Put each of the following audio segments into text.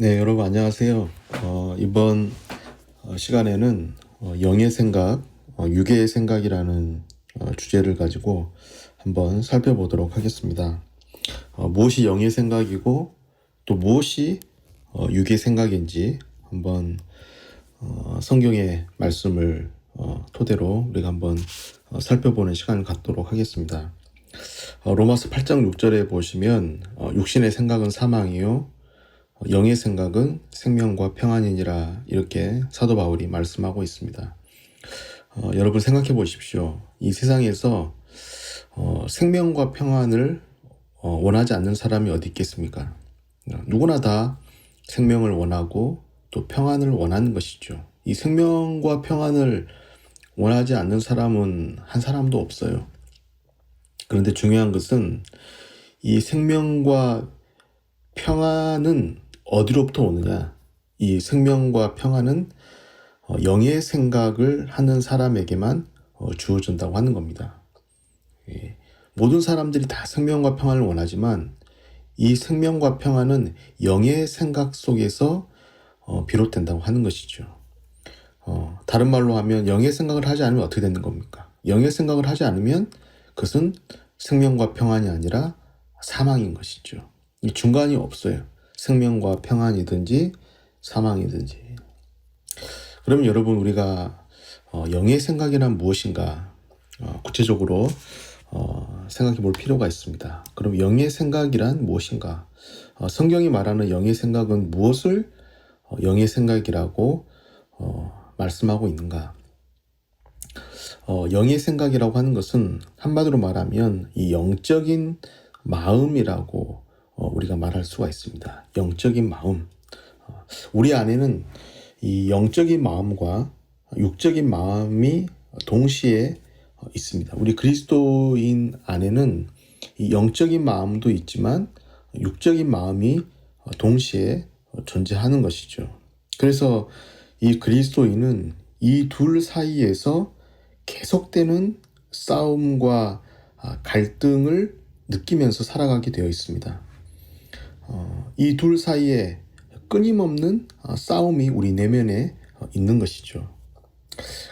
네, 여러분 안녕하세요. 이번 시간에는 영의 생각, 유계의 생각이라는 주제를 가지고 한번 살펴보도록 하겠습니다. 무엇이 영의 생각이고 또 무엇이 유계의 생각인지 한번 성경의 말씀을 토대로 우리가 한번 살펴보는 시간을 갖도록 하겠습니다. 로마서 8장 6절에 보시면 육신의 생각은 사망이요 영의 생각은 생명과 평안이니라, 이렇게 사도 바울이 말씀하고 있습니다. 여러분 생각해 보십시오. 이 세상에서 생명과 평안을 원하지 않는 사람이 어디 있겠습니까? 누구나 다 생명을 원하고 또 평안을 원하는 것이죠. 이 생명과 평안을 원하지 않는 사람은 한 사람도 없어요. 그런데 중요한 것은 이 생명과 평안은 어디로부터 오느냐? 이 생명과 평안은 영의 생각을 하는 사람에게만 주어진다고 하는 겁니다. 모든 사람들이 다 생명과 평안을 원하지만 이 생명과 평안은 영의 생각 속에서 비롯된다고 하는 것이죠. 다른 말로 하면 영의 생각을 하지 않으면 어떻게 되는 겁니까? 영의 생각을 하지 않으면 그것은 생명과 평안이 아니라 사망인 것이죠. 이 중간이 없어요. 생명과 평안이든지 사망이든지. 그러면 여러분, 우리가 영의 생각이란 무엇인가 구체적으로 생각해 볼 필요가 있습니다. 그럼 영의 생각이란 무엇인가? 성경이 말하는 영의 생각은 무엇을 영의 생각이라고 말씀하고 있는가? 영의 생각이라고 하는 것은 한마디로 말하면 이 영적인 마음이라고 우리가 말할 수가 있습니다. 영적인 마음. 우리 안에는 이 영적인 마음과 육적인 마음이 동시에 있습니다. 우리 그리스도인 안에는 이 영적인 마음도 있지만 육적인 마음이 동시에 존재하는 것이죠. 그래서 이 그리스도인은 이 둘 사이에서 계속되는 싸움과 갈등을 느끼면서 살아가게 되어 있습니다. 이 둘 사이에 끊임없는 싸움이 우리 내면에 있는 것이죠.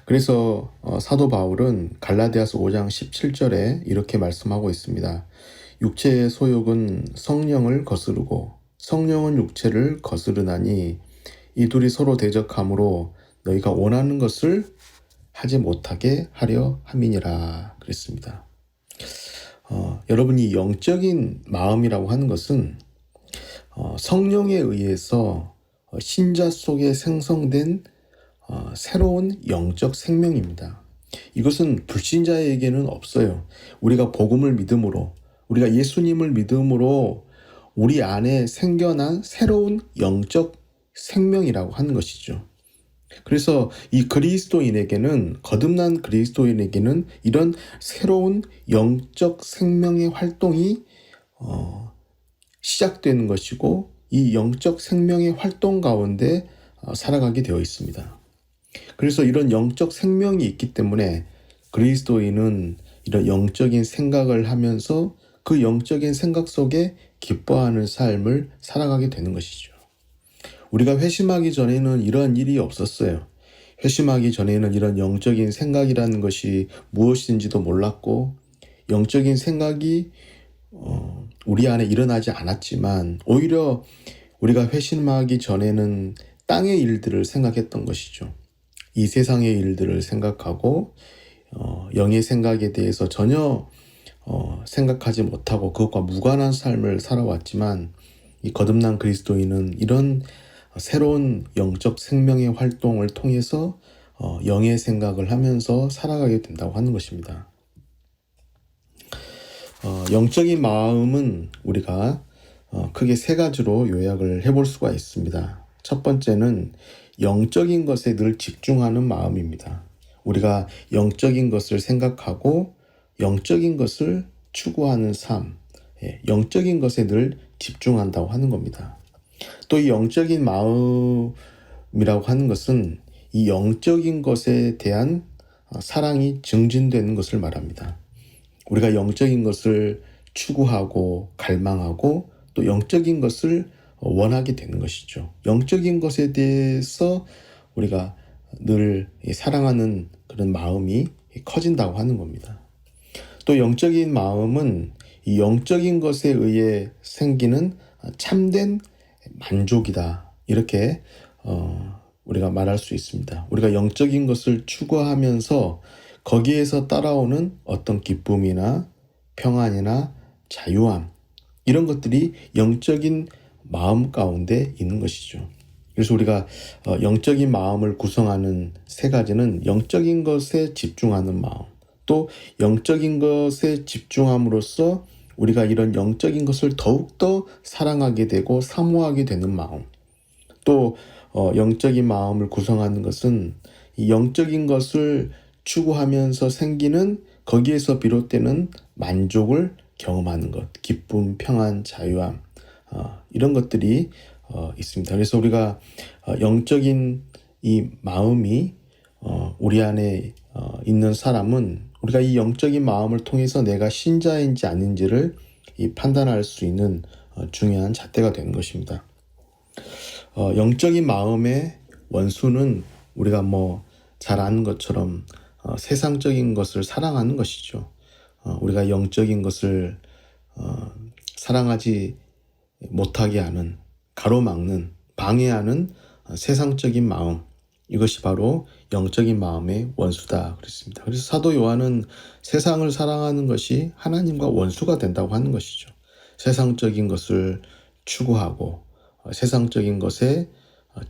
그래서 사도 바울은 갈라디아서 5장 17절에 이렇게 말씀하고 있습니다. 육체의 소욕은 성령을 거스르고 성령은 육체를 거스르나니 이 둘이 서로 대적하므로 너희가 원하는 것을 하지 못하게 하려 함이니라 그랬습니다. 여러분이 영적인 마음이라고 하는 것은 성령에 의해서 신자 속에 생성된 새로운 영적 생명입니다. 이것은 불신자에게는 없어요. 우리가 복음을 믿음으로, 우리가 예수님을 믿음으로 우리 안에 생겨난 새로운 영적 생명이라고 하는 것이죠. 그래서 이 그리스도인에게는, 거듭난 그리스도인에게는 이런 새로운 영적 생명의 활동이 시작되는 것이고, 이 영적 생명의 활동 가운데 살아가게 되어 있습니다. 그래서 이런 영적 생명이 있기 때문에 그리스도인은 이런 영적인 생각을 하면서 그 영적인 생각 속에 기뻐하는 삶을 살아가게 되는 것이죠. 우리가 회심하기 전에는 이러한 일이 없었어요. 회심하기 전에는 이런 영적인 생각이라는 것이 무엇인지도 몰랐고, 영적인 생각이 우리 안에 일어나지 않았지만 오히려 우리가 회심하기 전에는 땅의 일들을 생각했던 것이죠. 이 세상의 일들을 생각하고 영의 생각에 대해서 전혀 생각하지 못하고 그것과 무관한 삶을 살아왔지만, 이 거듭난 그리스도인은 이런 새로운 영적 생명의 활동을 통해서 영의 생각을 하면서 살아가게 된다고 하는 것입니다. 영적인 마음은 우리가 크게 세 가지로 요약을 해볼 수가 있습니다. 첫 번째는 영적인 것에 늘 집중하는 마음입니다. 우리가 영적인 것을 생각하고 영적인 것을 추구하는 삶, 영적인 것에 늘 집중한다고 하는 겁니다. 또 이 영적인 마음이라고 하는 것은 이 영적인 것에 대한 사랑이 증진되는 것을 말합니다. 우리가 영적인 것을 추구하고 갈망하고 또 영적인 것을 원하게 되는 것이죠. 영적인 것에 대해서 우리가 늘 사랑하는 그런 마음이 커진다고 하는 겁니다. 또 영적인 마음은 이 영적인 것에 의해 생기는 참된 만족이다. 이렇게 우리가 말할 수 있습니다. 우리가 영적인 것을 추구하면서 거기에서 따라오는 어떤 기쁨이나 평안이나 자유함, 이런 것들이 영적인 마음 가운데 있는 것이죠. 그래서 우리가 영적인 마음을 구성하는 세 가지는 영적인 것에 집중하는 마음, 또 영적인 것에 집중함으로써 우리가 이런 영적인 것을 더욱더 사랑하게 되고 사모하게 되는 마음, 또 영적인 마음을 구성하는 것은 이 영적인 것을 추구하면서 생기는 거기에서 비롯되는 만족을 경험하는 것, 기쁨, 평안, 자유함, 이런 것들이 있습니다. 그래서 우리가 영적인 이 마음이 우리 안에 있는 사람은 우리가 이 영적인 마음을 통해서 내가 신자인지 아닌지를 판단할 수 있는 중요한 잣대가 되는 것입니다. 영적인 마음의 원수는 우리가 잘 아는 것처럼 세상적인 것을 사랑하는 것이죠. 우리가 영적인 것을 사랑하지 못하게 하는, 가로막는, 방해하는 세상적인 마음, 이것이 바로 영적인 마음의 원수다 그랬습니다. 그래서 사도 요한은 세상을 사랑하는 것이 하나님과 원수가 된다고 하는 것이죠. 세상적인 것을 추구하고 세상적인 것에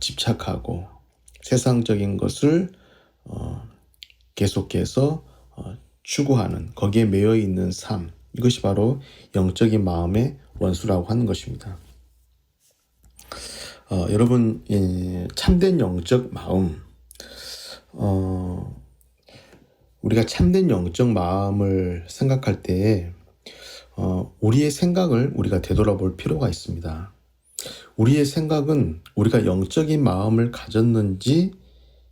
집착하고 세상적인 것을 계속해서 추구하는, 거기에 매여 있는 삶, 이것이 바로 영적인 마음의 원수라고 하는 것입니다. 여러분, 참된 영적 마음, 우리가 참된 영적 마음을 생각할 때에 우리의 생각을 우리가 되돌아볼 필요가 있습니다. 우리의 생각은 우리가 영적인 마음을 가졌는지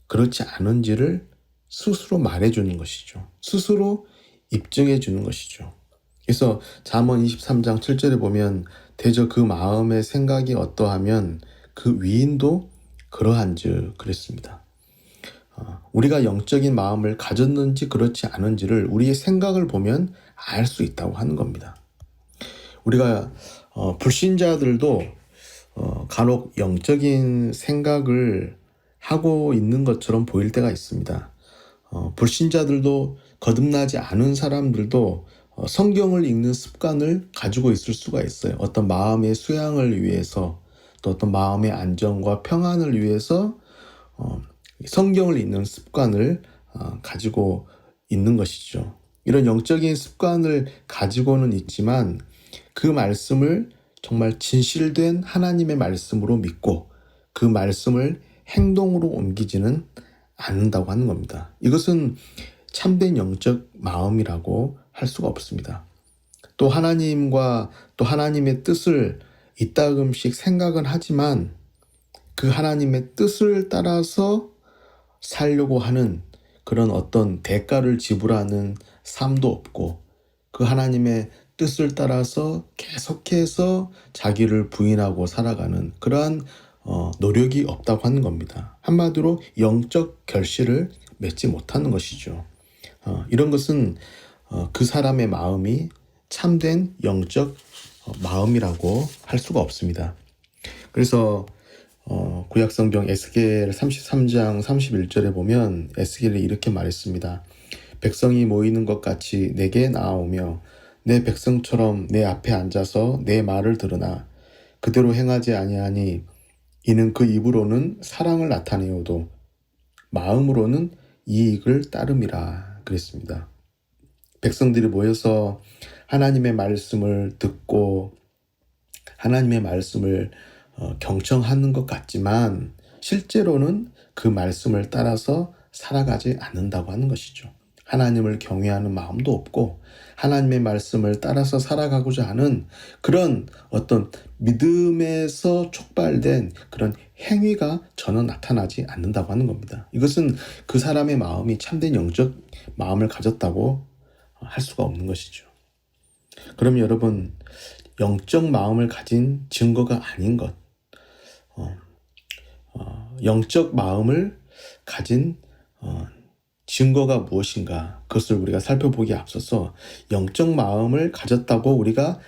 그렇지 않은지를 스스로 말해주는 것이죠. 스스로 입증해주는 것이죠. 그래서 잠언 23장 7절에 보면 대저 그 마음의 생각이 어떠하면 그 위인도 그러한즉 그랬습니다. 우리가 영적인 마음을 가졌는지 그렇지 않은지를 우리의 생각을 보면 알 수 있다고 하는 겁니다. 우리가 불신자들도 간혹 영적인 생각을 하고 있는 것처럼 보일 때가 있습니다. 불신자들도, 거듭나지 않은 사람들도 성경을 읽는 습관을 가지고 있을 수가 있어요. 어떤 마음의 수양을 위해서, 또 어떤 마음의 안정과 평안을 위해서 성경을 읽는 습관을 가지고 있는 것이죠. 이런 영적인 습관을 가지고는 있지만 그 말씀을 정말 진실된 하나님의 말씀으로 믿고 그 말씀을 행동으로 옮기지는 않는다고 하는 겁니다. 이것은 참된 영적 마음이라고 할 수가 없습니다. 또 하나님과 또 하나님의 뜻을 이따금씩 생각은 하지만 그 하나님의 뜻을 따라서 살려고 하는 그런 어떤 대가를 지불하는 삶도 없고 그 하나님의 뜻을 따라서 계속해서 자기를 부인하고 살아가는 그러한 노력이 없다고 하는 겁니다. 한마디로 영적 결실을 맺지 못하는 것이죠. 이런 것은 그 사람의 마음이 참된 영적 마음이라고 할 수가 없습니다. 그래서 구약성경 에스겔 33장 31절에 보면 에스겔이 이렇게 말했습니다. 백성이 모이는 것 같이 내게 나아오며 내 백성처럼 내 앞에 앉아서 내 말을 들으나 그대로 행하지 아니하니 이는 그 입으로는 사랑을 나타내어도 마음으로는 이익을 따름이라 그랬습니다. 백성들이 모여서 하나님의 말씀을 듣고 하나님의 말씀을 경청하는 것 같지만 실제로는 그 말씀을 따라서 살아가지 않는다고 하는 것이죠. 하나님을 경외하는 마음도 없고 하나님의 말씀을 따라서 살아가고자 하는 그런 어떤 믿음에서 촉발된 그런 행위가 전혀 나타나지 않는다고 하는 겁니다. 이것은 그 사람의 마음이 참된 영적 마음을 가졌다고 할 수가 없는 것이죠. 그럼 여러분, 영적 마음을 가진 증거가 아닌 것, 영적 마음을 가진 증거가 무엇인가, 그것을 우리가 살펴보기에 앞서서 영적 마음을 가졌다고 우리가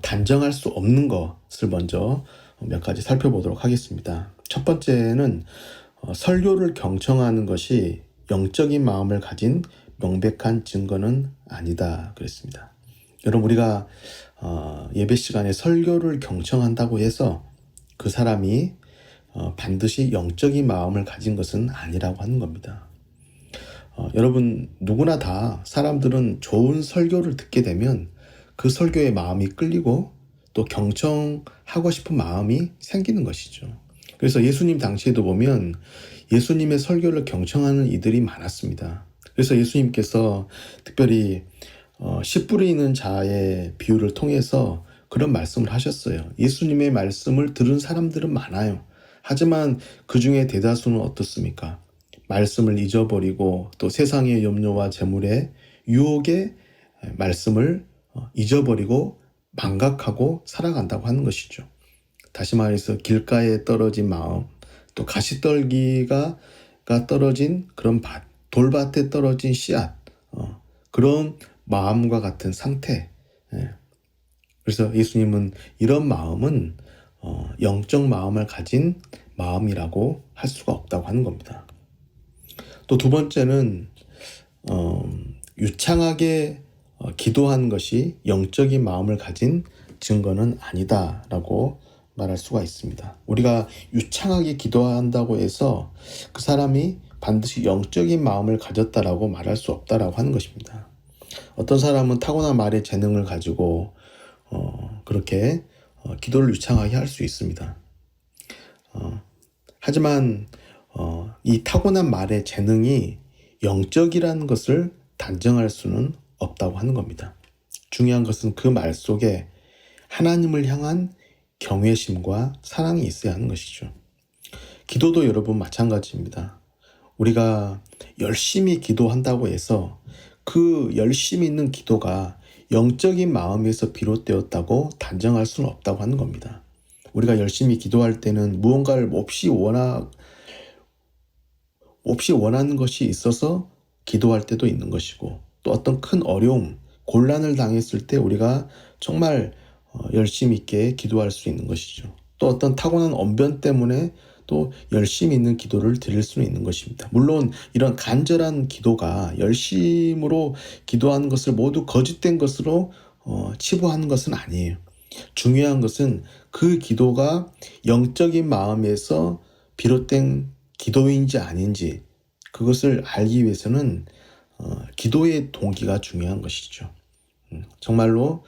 단정할 수 없는 것을 먼저 몇 가지 살펴보도록 하겠습니다. 첫 번째는 설교를 경청하는 것이 영적인 마음을 가진 명백한 증거는 아니다 그랬습니다. 여러분, 우리가 예배 시간에 설교를 경청한다고 해서 그 사람이 반드시 영적인 마음을 가진 것은 아니라고 하는 겁니다. 여러분, 누구나 다 사람들은 좋은 설교를 듣게 되면 그 설교에 마음이 끌리고 또 경청하고 싶은 마음이 생기는 것이죠. 그래서 예수님 당시에도 보면 예수님의 설교를 경청하는 이들이 많았습니다. 그래서 예수님께서 특별히 씨 뿌리는 자의 비유를 통해서 그런 말씀을 하셨어요. 예수님의 말씀을 들은 사람들은 많아요. 하지만 그 중에 대다수는 어떻습니까? 말씀을 잊어버리고 또 세상의 염려와 재물의 유혹의 말씀을 잊어버리고 망각하고 살아간다고 하는 것이죠. 다시 말해서 길가에 떨어진 마음, 또 가시떨기가 떨어진 그런 밭, 돌밭에 떨어진 씨앗, 그런 마음과 같은 상태. 그래서 예수님은 이런 마음은 영적 마음을 가진 마음이라고 할 수가 없다고 하는 겁니다. 또 두 번째는 유창하게 기도한 것이 영적인 마음을 가진 증거는 아니다라고 말할 수가 있습니다. 우리가 유창하게 기도한다고 해서 그 사람이 반드시 영적인 마음을 가졌다라고 말할 수 없다라고 하는 것입니다. 어떤 사람은 타고난 말의 재능을 가지고 그렇게 기도를 유창하게 할 수 있습니다. 하지만 이 타고난 말의 재능이 영적이라는 것을 단정할 수는 없다고 하는 겁니다. 중요한 것은 그 말 속에 하나님을 향한 경외심과 사랑이 있어야 하는 것이죠. 기도도 여러분 마찬가지입니다. 우리가 열심히 기도한다고 해서 그 열심히 있는 기도가 영적인 마음에서 비롯되었다고 단정할 수는 없다고 하는 겁니다. 우리가 열심히 기도할 때는 무언가를 몹시 원하는 것이 있어서 기도할 때도 있는 것이고, 또 어떤 큰 어려움, 곤란을 당했을 때 우리가 정말 열심히 있게 기도할 수 있는 것이죠. 또 어떤 타고난 언변 때문에 또 열심히 있는 기도를 드릴 수는 있는 것입니다. 물론 이런 간절한 기도가 열심으로 기도하는 것을 모두 거짓된 것으로 치부하는 것은 아니에요. 중요한 것은 그 기도가 영적인 마음에서 비롯된 기도인지 아닌지, 그것을 알기 위해서는 기도의 동기가 중요한 것이죠. 정말로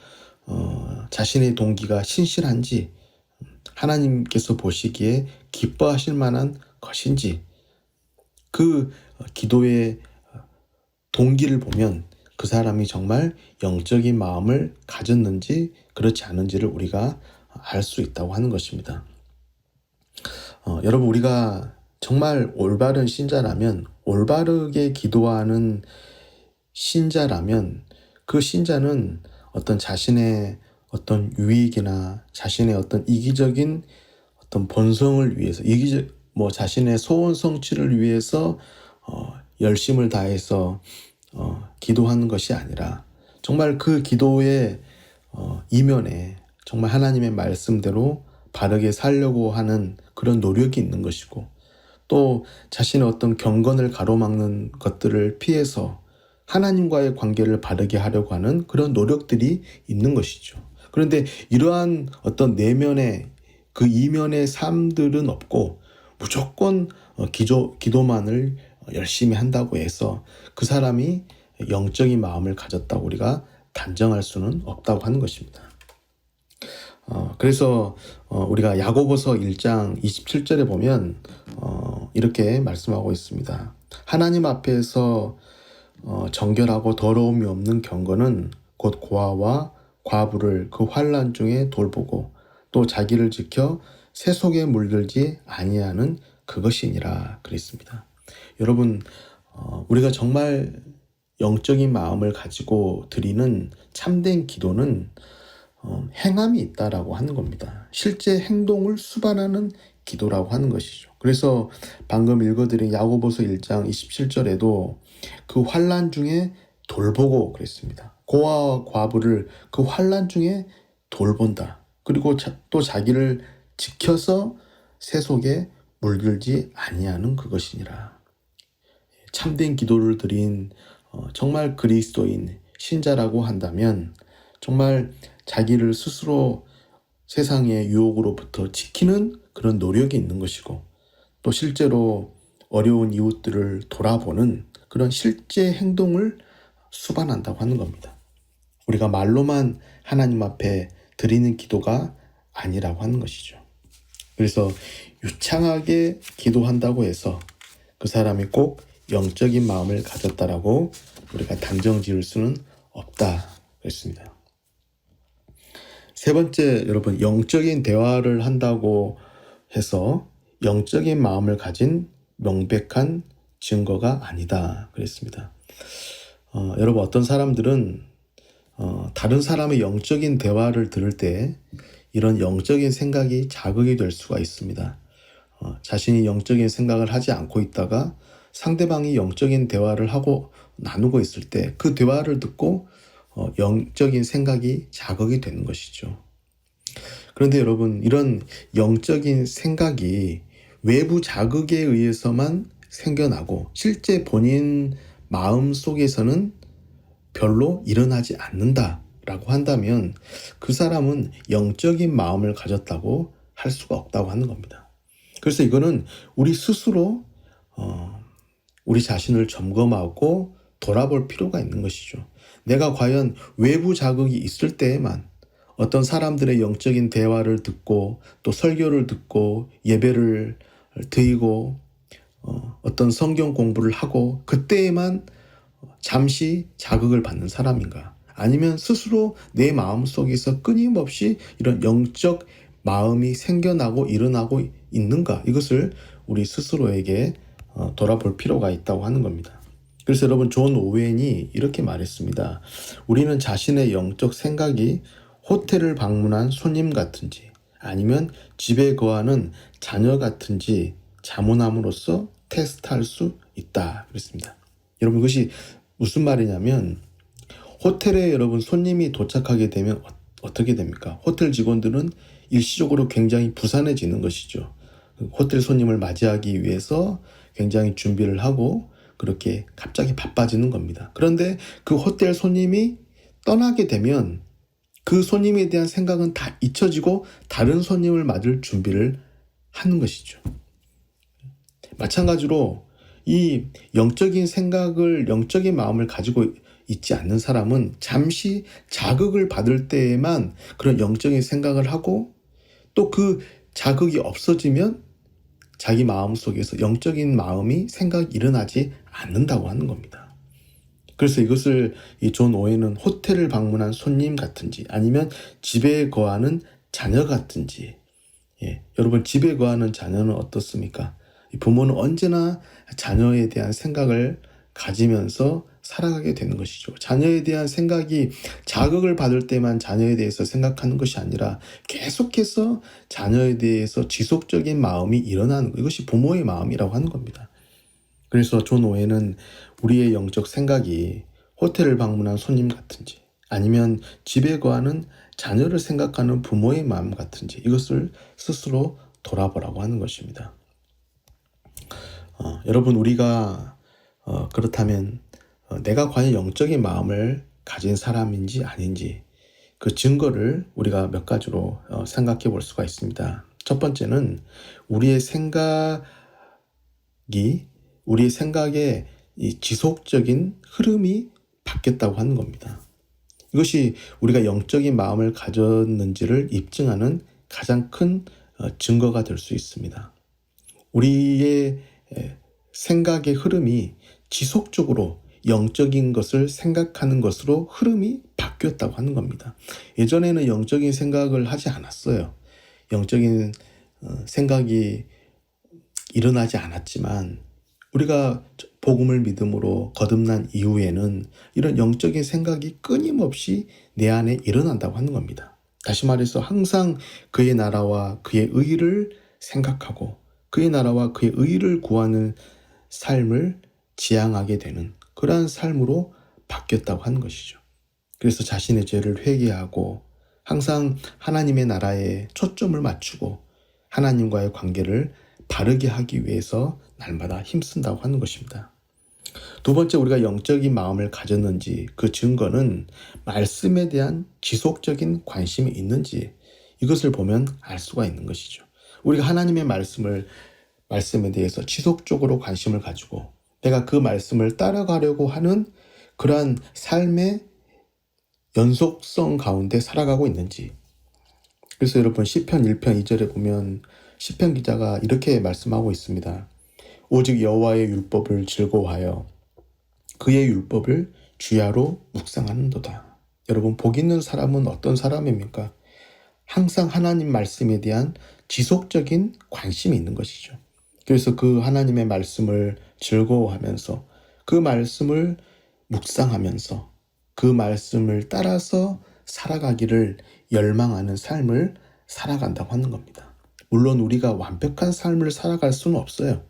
자신의 동기가 신실한지, 하나님께서 보시기에 기뻐하실 만한 것인지, 그 기도의 동기를 보면 그 사람이 정말 영적인 마음을 가졌는지 그렇지 않은지를 우리가 알 수 있다고 하는 것입니다. 여러분, 우리가 정말 올바른 신자라면, 올바르게 기도하는 신자라면, 그 신자는 어떤 자신의 어떤 유익이나 자신의 어떤 이기적인 어떤 본성을 위해서, 자신의 소원 성취를 위해서 열심을 다해서 기도하는 것이 아니라 정말 그 기도의 이면에 정말 하나님의 말씀대로 바르게 살려고 하는 그런 노력이 있는 것이고, 또 자신의 어떤 경건을 가로막는 것들을 피해서 하나님과의 관계를 바르게 하려고 하는 그런 노력들이 있는 것이죠. 그런데 이러한 어떤 내면의 그 이면의 삶들은 없고 무조건 기도만을 열심히 한다고 해서 그 사람이 영적인 마음을 가졌다고 우리가 단정할 수는 없다고 하는 것입니다. 그래서 우리가 야고보서 1장 27절에 보면 이렇게 말씀하고 있습니다. 하나님 앞에서 정결하고 더러움이 없는 경건은 곧 고아와 과부를 그 환난 중에 돌보고 또 자기를 지켜 새 속에 물들지 아니하는 그것이니라 그랬습니다. 여러분, 우리가 정말 영적인 마음을 가지고 드리는 참된 기도는 행함이 있다라고 하는 겁니다. 실제 행동을 수반하는 기도라고 하는 것이죠. 그래서 방금 읽어드린 야고보서 1장 27절에도 그 환난 중에 돌보고 그랬습니다. 고아와 과부를 그 환난 중에 돌본다. 그리고 또 자기를 지켜서 새 속에 물들지 아니하는 그것이니라. 참된 기도를 드린 정말 그리스도인 신자라고 한다면 정말 자기를 스스로 세상의 유혹으로부터 지키는 그런 노력이 있는 것이고, 또 실제로 어려운 이웃들을 돌아보는 그런 실제 행동을 수반한다고 하는 겁니다. 우리가 말로만 하나님 앞에 드리는 기도가 아니라고 하는 것이죠. 그래서 유창하게 기도한다고 해서 그 사람이 꼭 영적인 마음을 가졌다라고 우리가 단정 지을 수는 없다 그랬습니다. 세 번째, 여러분, 영적인 대화를 한다고 해서 영적인 마음을 가진 명백한 증거가 아니다 그랬습니다. 여러분, 어떤 사람들은 다른 사람의 영적인 대화를 들을 때 이런 영적인 생각이 자극이 될 수가 있습니다. 자신이 영적인 생각을 하지 않고 있다가 상대방이 영적인 대화를 하고 나누고 있을 때 그 대화를 듣고 영적인 생각이 자극이 되는 것이죠. 그런데 여러분, 이런 영적인 생각이 외부 자극에 의해서만 생겨나고 실제 본인 마음 속에서는 별로 일어나지 않는다라고 한다면 그 사람은 영적인 마음을 가졌다고 할 수가 없다고 하는 겁니다. 그래서 이거는 우리 스스로 우리 자신을 점검하고 돌아볼 필요가 있는 것이죠. 내가 과연 외부 자극이 있을 때에만 어떤 사람들의 영적인 대화를 듣고 또 설교를 듣고 예배를 드리고 어떤 성경 공부를 하고 그때에만 잠시 자극을 받는 사람인가? 아니면 스스로 내 마음속에서 끊임없이 이런 영적 마음이 생겨나고 일어나고 있는가? 이것을 우리 스스로에게 돌아볼 필요가 있다고 하는 겁니다. 그래서 여러분, 존 오웬이 이렇게 말했습니다. 우리는 자신의 영적 생각이 호텔을 방문한 손님 같은지 아니면 집에 거하는 자녀 같은지 자문함으로써 테스트할 수 있다 그랬습니다. 여러분, 이것이 무슨 말이냐면 호텔에 여러분 손님이 도착하게 되면 어떻게 됩니까? 호텔 직원들은 일시적으로 굉장히 부산해지는 것이죠. 호텔 손님을 맞이하기 위해서 굉장히 준비를 하고 그렇게 갑자기 바빠지는 겁니다. 그런데 그 호텔 손님이 떠나게 되면 그 손님에 대한 생각은 다 잊혀지고 다른 손님을 맞을 준비를 하는 것이죠. 마찬가지로 이 영적인 생각을, 영적인 마음을 가지고 있지 않는 사람은 잠시 자극을 받을 때에만 그런 영적인 생각을 하고 또 그 자극이 없어지면 자기 마음속에서 영적인 마음이 생각이 일어나지 않는다고 하는 겁니다. 그래서 이것을 이 존 오웬은 호텔을 방문한 손님 같은지 아니면 집에 거하는 자녀 같은지, 여러분, 집에 거하는 자녀는 어떻습니까? 부모는 언제나 자녀에 대한 생각을 가지면서 살아가게 되는 것이죠. 자녀에 대한 생각이 자극을 받을 때만 자녀에 대해서 생각하는 것이 아니라 계속해서 자녀에 대해서 지속적인 마음이 일어나는 것, 이것이 부모의 마음이라고 하는 겁니다. 그래서 존 오웬은 우리의 영적 생각이 호텔을 방문한 손님 같은지 아니면 집에 거하는 자녀를 생각하는 부모의 마음 같은지 이것을 스스로 돌아보라고 하는 것입니다. 여러분, 우리가 그렇다면 내가 과연 영적인 마음을 가진 사람인지 아닌지 그 증거를 우리가 몇 가지로 생각해 볼 수가 있습니다. 첫 번째는 우리의 생각의 이 지속적인 흐름이 바뀌었다고 하는 겁니다. 이것이 우리가 영적인 마음을 가졌는지를 입증하는 가장 큰 증거가 될 수 있습니다. 우리의 생각의 흐름이 지속적으로 영적인 것을 생각하는 것으로 흐름이 바뀌었다고 하는 겁니다. 예전에는 영적인 생각을 하지 않았어요. 영적인 생각이 일어나지 않았지만 우리가 복음을 믿음으로 거듭난 이후에는 이런 영적인 생각이 끊임없이 내 안에 일어난다고 하는 겁니다. 다시 말해서 항상 그의 나라와 그의 의를 생각하고 그의 나라와 그의 의를 구하는 삶을 지향하게 되는 그러한 삶으로 바뀌었다고 하는 것이죠. 그래서 자신의 죄를 회개하고 항상 하나님의 나라에 초점을 맞추고 하나님과의 관계를 바르게 하기 위해서 날마다 힘쓴다고 하는 것입니다. 두 번째, 우리가 영적인 마음을 가졌는지 그 증거는 말씀에 대한 지속적인 관심이 있는지 이것을 보면 알 수가 있는 것이죠. 우리가 하나님의 말씀에 대해서 지속적으로 관심을 가지고 내가 그 말씀을 따라가려고 하는 그러한 삶의 연속성 가운데 살아가고 있는지. 그래서 여러분 시편 1편 2절에 보면 시편 기자가 이렇게 말씀하고 있습니다. 오직 여호와의 율법을 즐거워하여 그의 율법을 주야로 묵상하는도다. 여러분, 복 있는 사람은 어떤 사람입니까? 항상 하나님 말씀에 대한 지속적인 관심이 있는 것이죠. 그래서 그 하나님의 말씀을 즐거워하면서 그 말씀을 묵상하면서 그 말씀을 따라서 살아가기를 열망하는 삶을 살아간다고 하는 겁니다. 물론 우리가 완벽한 삶을 살아갈 수는 없어요.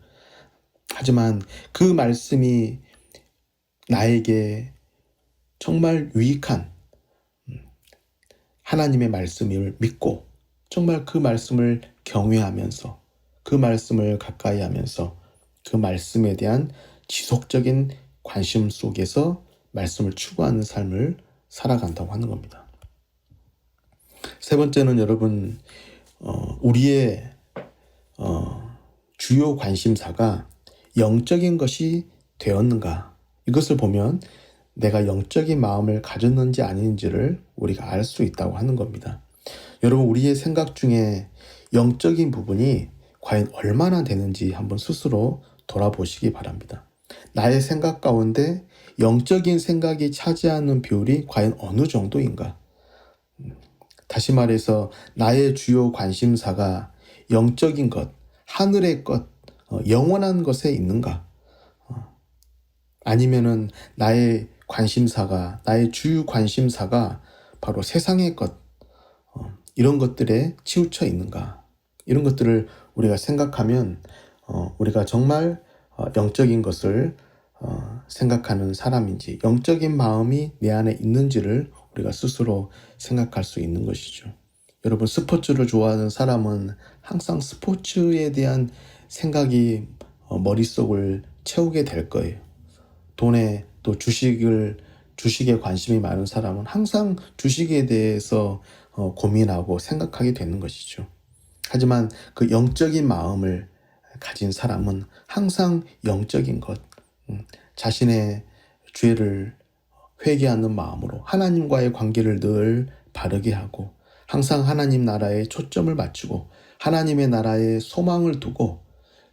하지만 그 말씀이 나에게 정말 유익한 하나님의 말씀을 믿고 정말 그 말씀을 경외하면서 그 말씀을 가까이 하면서 그 말씀에 대한 지속적인 관심 속에서 말씀을 추구하는 삶을 살아간다고 하는 겁니다. 세 번째는 여러분, 우리의 주요 관심사가 영적인 것이 되었는가? 이것을 보면 내가 영적인 마음을 가졌는지 아닌지를 우리가 알 수 있다고 하는 겁니다. 여러분, 우리의 생각 중에 영적인 부분이 과연 얼마나 되는지 한번 스스로 돌아보시기 바랍니다. 나의 생각 가운데 영적인 생각이 차지하는 비율이 과연 어느 정도인가? 다시 말해서 나의 주요 관심사가 영적인 것, 하늘의 것, 영원한 것에 있는가? 아니면은 나의 관심사가, 나의 주요 관심사가 바로 세상의 것, 이런 것들에 치우쳐 있는가? 이런 것들을 우리가 생각하면 우리가 정말 영적인 것을 생각하는 사람인지, 영적인 마음이 내 안에 있는지를 우리가 스스로 생각할 수 있는 것이죠. 여러분, 스포츠를 좋아하는 사람은 항상 스포츠에 대한 생각이 머릿속을 채우게 될 거예요. 돈에 또 주식에 관심이 많은 사람은 항상 주식에 대해서 고민하고 생각하게 되는 것이죠. 하지만 그 영적인 마음을 가진 사람은 항상 영적인 것, 자신의 죄를 회개하는 마음으로 하나님과의 관계를 늘 바르게 하고 항상 하나님 나라에 초점을 맞추고 하나님의 나라에 소망을 두고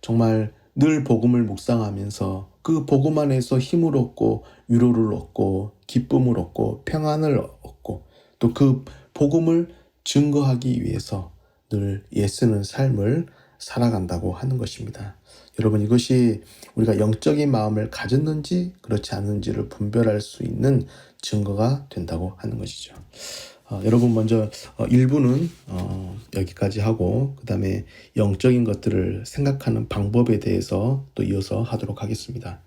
정말 늘 복음을 묵상하면서 그 복음 안에서 힘을 얻고 위로를 얻고 기쁨을 얻고 평안을 얻고 또 그 복음을 증거하기 위해서 늘 애쓰는 삶을 살아간다고 하는 것입니다. 여러분, 이것이 우리가 영적인 마음을 가졌는지 그렇지 않은지를 분별할 수 있는 증거가 된다고 하는 것이죠. 여러분, 먼저 1부는 여기까지 하고 그 다음에 영적인 것들을 생각하는 방법에 대해서 또 이어서 하도록 하겠습니다.